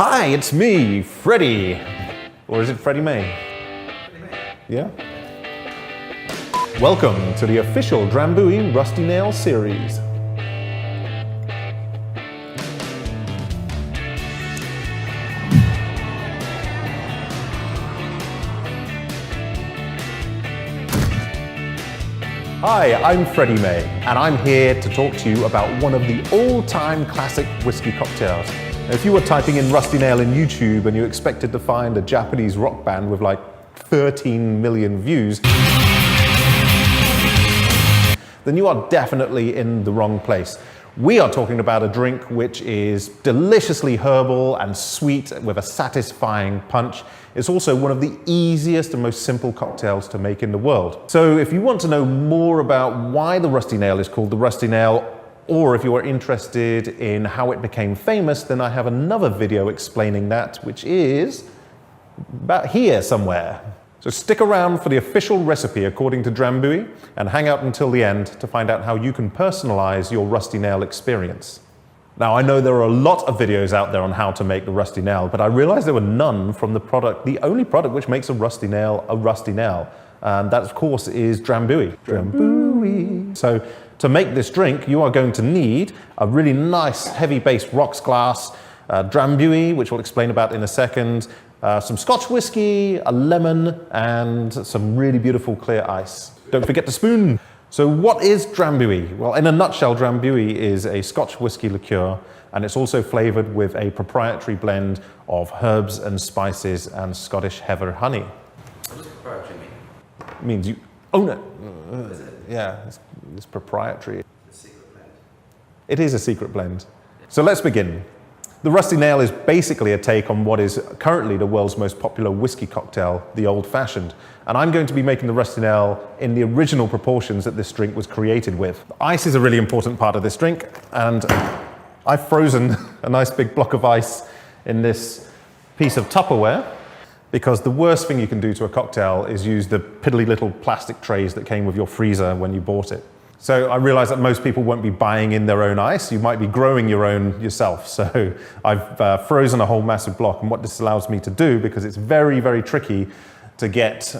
Hi, it's me, Freddie. Or is it Freddie May? Freddie May. Yeah? Welcome to the official Drambuie Rusty Nail series. Hi, I'm Freddie May, and I'm here to talk to you about one of the all-time classic whiskey cocktails. Now, if you were typing in Rusty Nail in YouTube and you expected to find a Japanese rock band with like 13 million views, then you are definitely in the wrong place. We are talking about a drink which is deliciously herbal and sweet with a satisfying punch. It's also one of the easiest and most simple cocktails to make in the world. So if you want to know more about why the Rusty Nail is called the Rusty Nail, or if you are interested in how it became famous, then I have another video explaining that, which is about here somewhere. So stick around for the official recipe according to Drambuie and hang out until the end to find out how you can personalize your Rusty Nail experience. Now, I know there are a lot of videos out there on how to make the Rusty Nail, but I realized there were none from the only product which makes a Rusty Nail a Rusty Nail. And that, of course, is Drambuie. Drambuie. So to make this drink, you are going to need a really nice heavy-based rocks glass, Drambuie, which we'll explain about in a second, some Scotch whiskey, a lemon, and some really beautiful clear ice. Don't forget the spoon. So what is Drambuie? Well, in a nutshell, Drambuie is a Scotch whiskey liqueur, and it's also flavored with a proprietary blend of herbs and spices and Scottish heather honey. What does proprietary mean? It means you own it. Is it? Yeah, it's proprietary. A secret blend. It is a secret blend. So let's begin. The Rusty Nail is basically a take on what is currently the world's most popular whiskey cocktail, the Old Fashioned. And I'm going to be making the Rusty Nail in the original proportions that this drink was created with. Ice is a really important part of this drink, and I've frozen a nice big block of ice in this piece of Tupperware, because the worst thing you can do to a cocktail is use the piddly little plastic trays that came with your freezer when you bought it. So I realize that most people won't be buying in their own ice. You might be growing your own yourself. So I've frozen a whole massive block. And what this allows me to do, because it's very, very tricky to get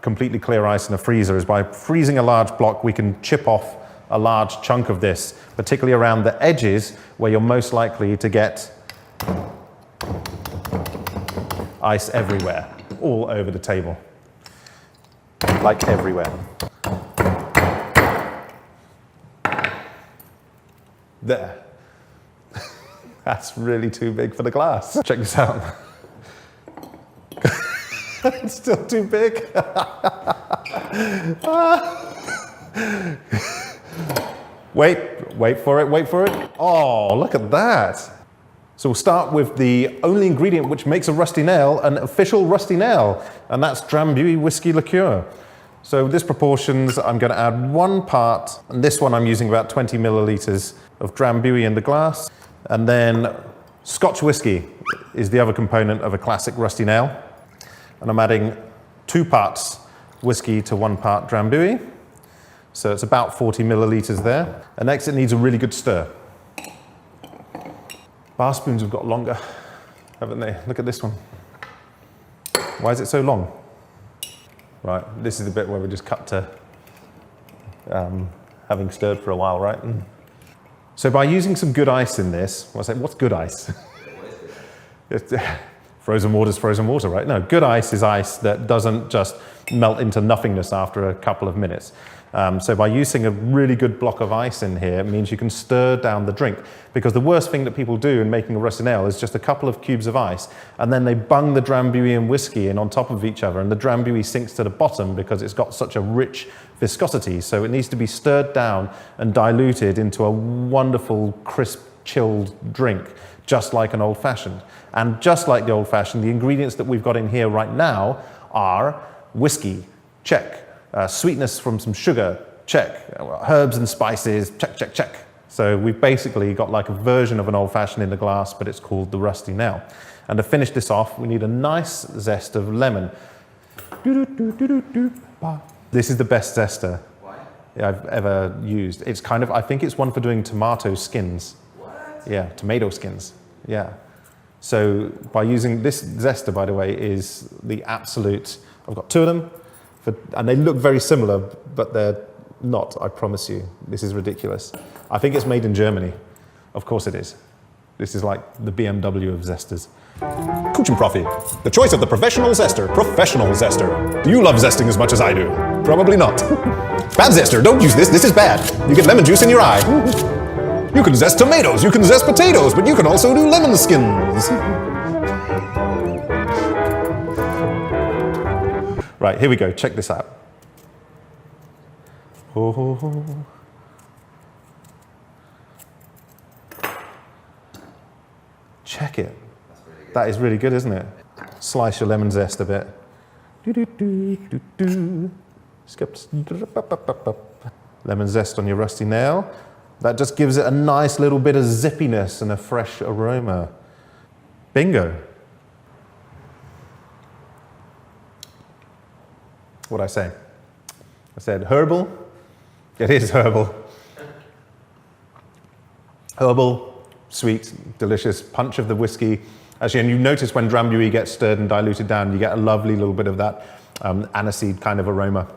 completely clear ice in a freezer, is by freezing a large block, we can chip off a large chunk of this, particularly around the edges where you're most likely to get ice everywhere, all over the table, like everywhere. There. That's really too big for the glass. Check this out. It's still too big. Wait for it. Oh, look at that. So we'll start with the only ingredient which makes a Rusty Nail an official Rusty Nail, and that's Drambuie whiskey liqueur. So this proportions, I'm going to add 1 part, and this one I'm using about 20 milliliters of Drambuie in the glass. And then Scotch whiskey is the other component of a classic Rusty Nail. And I'm adding 2 parts whiskey to 1 part Drambuie. So it's about 40 milliliters there. And next it needs a really good stir. Bar spoons have got longer, haven't they? Look at this one. Why is it so long? Right, this is the bit where we just cut to having stirred for a while, right? So by using some good ice in this, what's good ice? Frozen water's frozen water, right? No, good ice is ice that doesn't just melt into nothingness after a couple of minutes. So by using a really good block of ice in here, it means you can stir down the drink. Because the worst thing that people do in making a Rusty Nail is just a couple of cubes of ice, and then they bung the Drambuie and whiskey in on top of each other, and the Drambuie sinks to the bottom because it's got such a rich viscosity. So it needs to be stirred down and diluted into a wonderful, crisp, chilled drink, just like an Old Fashioned. And just like the Old Fashioned, the ingredients that we've got in here right now are whiskey, check. Sweetness from some sugar, check. Herbs and spices, check. So we've basically got like a version of an Old Fashioned in the glass, but it's called the Rusty Nail. And to finish this off, we need a nice zest of lemon. This is the best zester I've ever used. It's I think it's one for doing tomato skins. What? Yeah, tomato skins. Yeah. So by using this zester, by the way, is the absolute, I've got two of them, and they look very similar, but they're not, I promise you. This is ridiculous. I think it's made in Germany. Of course it is. This is like the BMW of zesters. Kuchen Profi, the choice of the professional zester. Professional zester. Do you love zesting as much as I do? Probably not. Bad zester, don't use this is bad. You get lemon juice in your eye. You can zest tomatoes, you can zest potatoes, but you can also do lemon skins. Right, here we go, check this out. Oh. Check it. That is really good, isn't it? Slice your lemon zest a bit. Lemon zest on your rusty nail. That just gives it a nice little bit of zippiness and a fresh aroma. Bingo. What'd I say? I said herbal. It is herbal. Herbal, sweet, delicious, punch of the whiskey. Actually, and you notice when Drambuie gets stirred and diluted down, you get a lovely little bit of that aniseed kind of aroma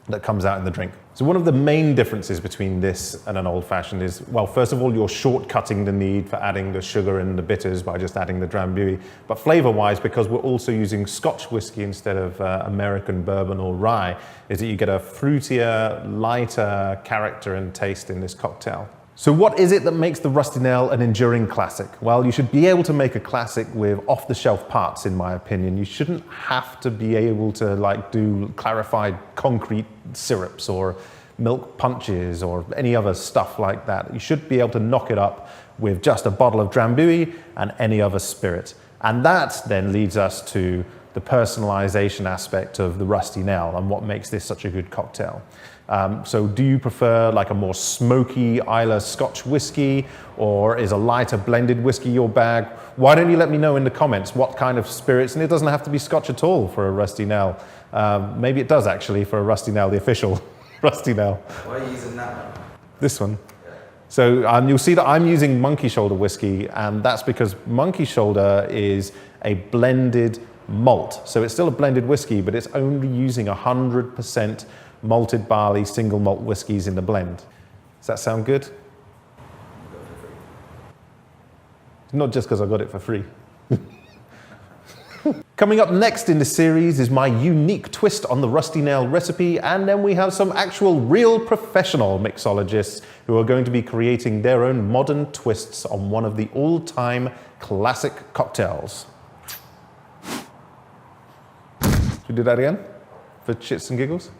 that comes out in the drink. So one of the main differences between this and an old-fashioned is, well, first of all, you're shortcutting the need for adding the sugar and the bitters by just adding the Drambuie. But flavor-wise, because we're also using Scotch whiskey instead of American bourbon or rye, is that you get a fruitier, lighter character and taste in this cocktail. So what is it that makes the Rusty Nail an enduring classic? Well, you should be able to make a classic with off-the-shelf parts, in my opinion. You shouldn't have to be able to do clarified concrete syrups or milk punches or any other stuff like that. You should be able to knock it up with just a bottle of Drambuie and any other spirit. And that then leads us to the personalization aspect of the Rusty Nail and what makes this such a good cocktail. So do you prefer like a more smoky Islay Scotch whiskey, or is a lighter blended whiskey your bag? Why don't you let me know in the comments what kind of spirits, and it doesn't have to be Scotch at all for a Rusty Nail. Maybe it does actually for a Rusty Nail, the official Rusty Nail. Why are you using that one? This one. So you'll see that I'm using Monkey Shoulder whiskey, and that's because Monkey Shoulder is a blended malt. So it's still a blended whiskey, but it's only using 100% malted barley single malt whiskies in the blend. Does that sound good? Not just because I got it for free. Coming up next in the series is my unique twist on the Rusty Nail recipe, and then we have some actual real professional mixologists who are going to be creating their own modern twists on one of the all-time classic cocktails. Should we do that again? For shits and giggles?